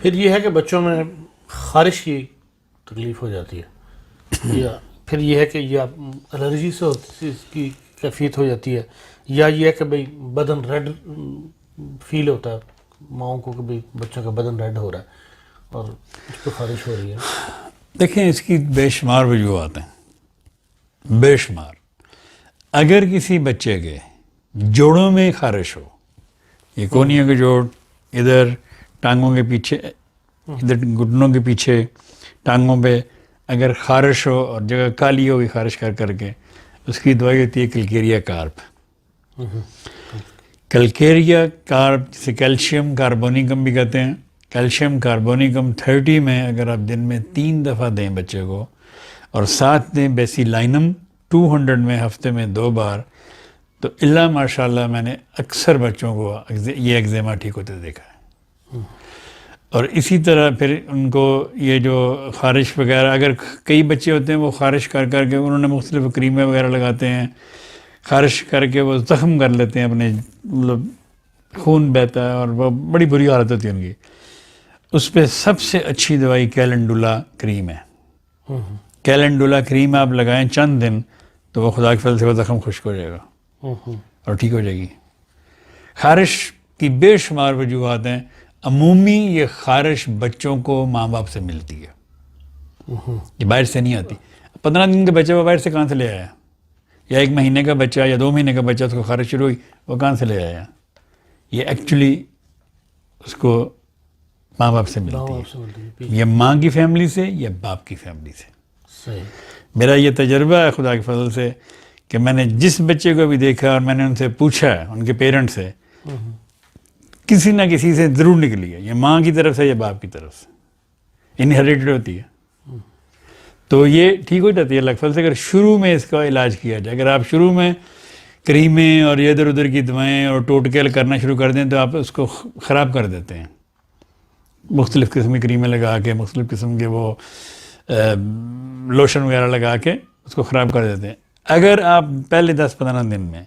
پھر یہ ہے کہ بچوں میں خارش کی تکلیف ہو جاتی ہے، یا پھر یہ ہے کہ یا الرجی سے اس کی کیفیت ہو جاتی ہے، یا یہ ہے کہ بھئی بدن ریڈ فیل ہوتا ہے ماؤں کو کہ بھئی بچوں کا بدن ریڈ ہو رہا ہے اور اس کو خارش ہو رہی ہے. دیکھیں اس کی بے شمار وجوہات ہیں، بے شمار. اگر کسی بچے کے جوڑوں میں خارش ہو، یہ کونیوں کے جوڑ، ادھر ٹانگوں کے پیچھے، ادھر گھٹنوں کے پیچھے، ٹانگوں پہ اگر خارش ہو اور جگہ کالی ہوگی خارش کر کر کے، اس کی دوائی ہوتی ہے کلکیریا کارب. کلکیریا کارب جسے کیلشیم کاربونیکم بھی کہتے ہیں. کیلشیم کاربونیکم 30 میں اگر آپ دن میں 3 دفعہ دیں بچے کو، اور ساتھ دیں بیسی لائنم 200 میں ہفتے میں 2 بار، تو اللہ ماشاء اللہ میں نے اکثر بچوں کو یہ ایگزیما ٹھیک ہوتے دیکھا ہے. اور اسی طرح پھر ان کو یہ جو خارش وغیرہ، اگر کئی بچے ہوتے ہیں وہ خارش کر کر کے انہوں نے مختلف کریمیں وغیرہ لگاتے ہیں، خارش کر کے وہ زخم کر لیتے ہیں اپنے، مطلب خون بہتا ہے اور وہ بڑی بری حالت ہوتی ہے ان کی. اس پہ سب سے اچھی دوائی کیلنڈولا کریم ہے. کیلنڈولا کریم آپ لگائیں چند دن تو وہ خدا کے فضل سے وہ زخم خشک ہو جائے گا اور ٹھیک ہو جائے گی. خارش کی بے شمار وجوہات ہیں. عمومی یہ خارش بچوں کو ماں باپ سے ملتی ہے، یہ باہر سے نہیں آتی. 15 دن کے بچے وہ باہر سے کہاں سے لے آیا؟ یا 1 مہینے کا بچہ یا 2 مہینے کا بچہ اس کو خارش شروع ہوئی، وہ کہاں سے لے آیا؟ یہ ایکچولی اس کو ماں باپ سے ملتی ہے، یا ماں کی فیملی سے یا باپ کی فیملی سے. صحیح. میرا یہ تجربہ ہے خدا کے فضل سے کہ میں نے جس بچے کو بھی دیکھا اور میں نے ان سے پوچھا ہے، ان کے پیرنٹ سے، کسی نہ کسی سے ضرور نکلی ہے، یا ماں کی طرف سے یا باپ کی طرف سے، انہیریٹڈ ہوتی ہے. تو یہ ٹھیک ہو جاتی ہے اللہ کے فضل سے اگر شروع میں اس کا علاج کیا جائے. اگر آپ شروع میں کریمیں اور یہ ادھر ادھر کی دوائیں اور ٹوٹکے کرنا شروع کر دیں تو آپ اس کو خراب کر دیتے ہیں. مختلف قسم کی کریمیں لگا کے، مختلف قسم کے وہ لوشن وغیرہ لگا کے اس کو خراب کر دیتے ہیں. اگر آپ پہلے 10-15 دن میں